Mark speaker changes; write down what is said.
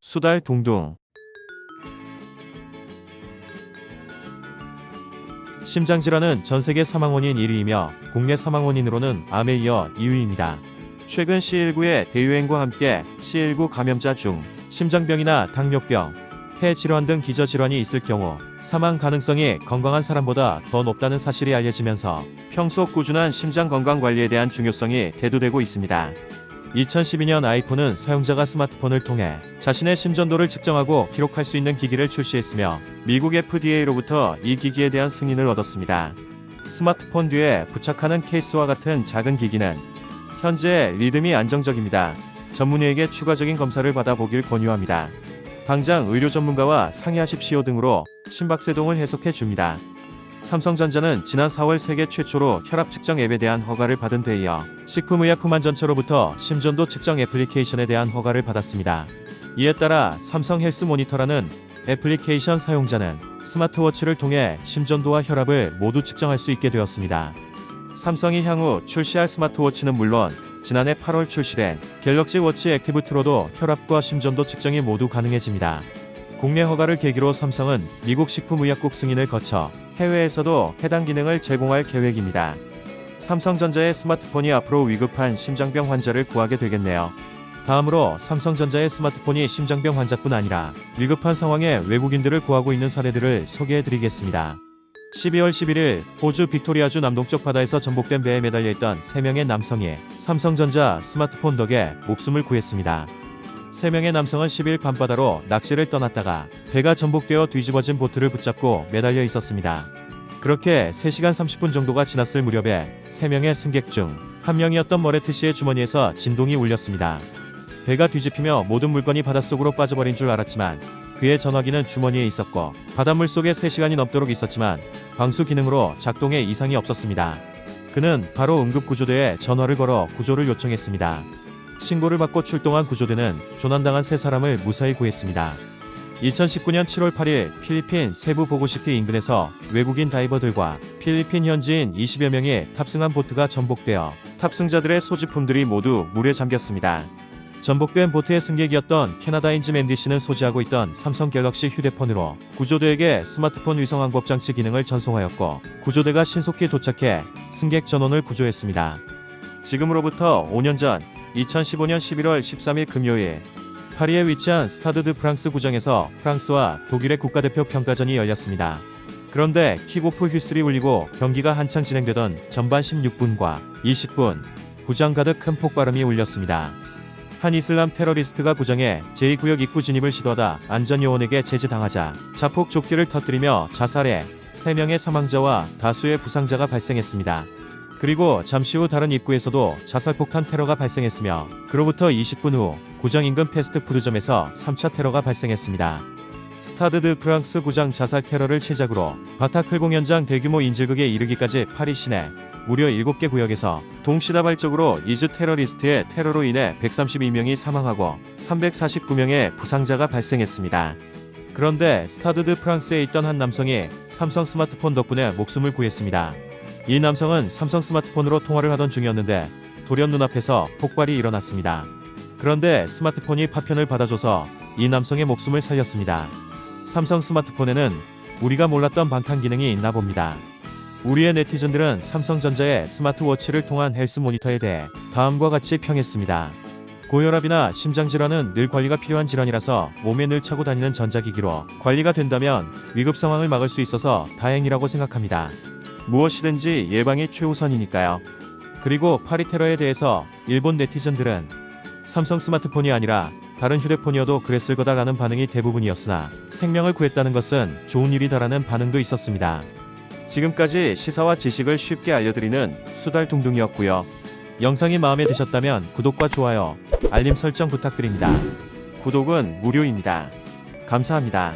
Speaker 1: 수달 둥둥. 심장질환은 전세계 사망원인 1위이며 국내 사망원인으로는 암에 이어 2위입니다. 최근 C19의 대유행과 함께 C19 감염자 중 심장병이나 당뇨병, 폐질환 등 기저질환이 있을 경우 사망 가능성이 건강한 사람보다 더 높다는 사실이 알려지면서 평소 꾸준한 심장 건강 관리에 대한 중요성이 대두되고 있습니다. 2012년 아이폰은 사용자가 스마트폰을 통해 자신의 심전도를 측정하고 기록할 수 있는 기기를 출시했으며 미국 FDA로부터 이 기기에 대한 승인을 얻었습니다. 스마트폰 뒤에 부착하는 케이스와 같은 작은 기기는 현재 리듬이 안정적입니다. 전문의에게 추가적인 검사를 받아보길 권유합니다. 당장 의료 전문가와 상의하십시오 등으로 심박세동을 해석해 줍니다. 삼성전자는 지난 4월 세계 최초로 혈압 측정 앱에 대한 허가를 받은 데 이어 식품의약품안전처로부터 심전도 측정 애플리케이션에 대한 허가를 받았습니다. 이에 따라 삼성 헬스 모니터라는 애플리케이션 사용자는 스마트워치를 통해 심전도와 혈압을 모두 측정할 수 있게 되었습니다. 삼성이 향후 출시할 스마트워치는 물론 지난해 8월 출시된 갤럭시 워치 액티브 트로도 혈압과 심전도 측정이 모두 가능해집니다. 국내 허가를 계기로 삼성은 미국 식품의약국 승인을 거쳐 해외에서도 해당 기능을 제공할 계획입니다. 삼성전자의 스마트폰이 앞으로 위급한 심장병 환자를 구하게 되겠네요. 다음으로 삼성전자의 스마트폰이 심장병 환자뿐 아니라 위급한 상황에 외국인들을 구하고 있는 사례들을 소개해드리겠습니다. 12월 11일 호주 빅토리아주 남동쪽 바다에서 전복된 배에 매달려 있던 3명의 남성이 삼성전자 스마트폰 덕에 목숨을 구했습니다. 3명의 남성은 10일 밤바다로 낚시를 떠났다가 배가 전복되어 뒤집어진 보트를 붙잡고 매달려 있었습니다. 그렇게 3시간 30분 정도가 지났을 무렵에 3명의 승객 중 1명이었던 머레트 씨의 주머니에서 진동이 울렸습니다. 배가 뒤집히며 모든 물건이 바닷속으로 빠져버린 줄 알았지만 그의 전화기는 주머니에 있었고 바닷물 속에 3시간이 넘도록 있었지만 방수 기능으로 작동에 이상이 없었습니다. 그는 바로 응급구조대에 전화를 걸어 구조를 요청했습니다. 신고를 받고 출동한 구조대는 조난당한 3사람을 무사히 구했습니다. 2019년 7월 8일 필리핀 세부 보고시티 인근에서 외국인 다이버들과 필리핀 현지인 20여 명이 탑승한 보트가 전복되어 탑승자들의 소지품들이 모두 물에 잠겼습니다. 전복된 보트의 승객이었던 캐나다인지 맨디 씨는 소지하고 있던 삼성 갤럭시 휴대폰으로 구조대에게 스마트폰 위성항법 장치 기능을 전송하였고 구조대가 신속히 도착해 승객 전원을 구조했습니다. 지금으로부터 5년 전 2015년 11월 13일 금요일 파리에 위치한 스타드 드 프랑스 구장에서 프랑스와 독일의 국가대표 평가전이 열렸습니다. 그런데 킥오프 휘슬이 울리고 경기가 한창 진행되던 전반 16분과 20분 구장 가득 큰 폭발음이 울렸습니다. 한 이슬람 테러리스트가 구장에 제2구역 입구 진입을 시도하다 안전요원에게 제지당하자 자폭 조끼를 터뜨리며 자살해 3명의 사망자와 다수의 부상자가 발생했습니다. 그리고 잠시 후 다른 입구에서도 자살폭탄 테러가 발생했으며 그로부터 20분 후 구장 인근 패스트푸드점에서 3차 테러가 발생했습니다. 스타드 드 프랑스 구장 자살 테러를 시작으로 바타클 공연장 대규모 인질극에 이르기까지 파리 시내 무려 7개 구역에서 동시다발적으로 이즈 테러리스트의 테러로 인해 132명이 사망하고 349명의 부상자가 발생했습니다. 그런데 스타드 드 프랑스에 있던 한 남성이 삼성 스마트폰 덕분에 목숨을 구했습니다. 이 남성은 삼성 스마트폰으로 통화를 하던 중이었는데 돌연 눈앞에서 폭발이 일어났습니다. 그런데 스마트폰이 파편을 받아줘서 이 남성의 목숨을 살렸습니다. 삼성 스마트폰에는 우리가 몰랐던 방탄 기능이 있나 봅니다. 우리의 네티즌들은 삼성전자의 스마트워치를 통한 헬스 모니터에 대해 다음과 같이 평했습니다. 고혈압이나 심장질환은 늘 관리가 필요한 질환이라서 몸에 늘 차고 다니는 전자기기로 관리가 된다면 위급 상황을 막을 수 있어서 다행이라고 생각합니다. 무엇이든지 예방이 최우선이니까요. 그리고 파리 테러에 대해서 일본 네티즌들은 삼성 스마트폰이 아니라 다른 휴대폰이어도 그랬을 거다라는 반응이 대부분이었으나 생명을 구했다는 것은 좋은 일이다라는 반응도 있었습니다. 지금까지 시사와 지식을 쉽게 알려드리는 수달둥둥이었고요. 영상이 마음에 드셨다면 구독과 좋아요, 알림 설정 부탁드립니다. 구독은 무료입니다. 감사합니다.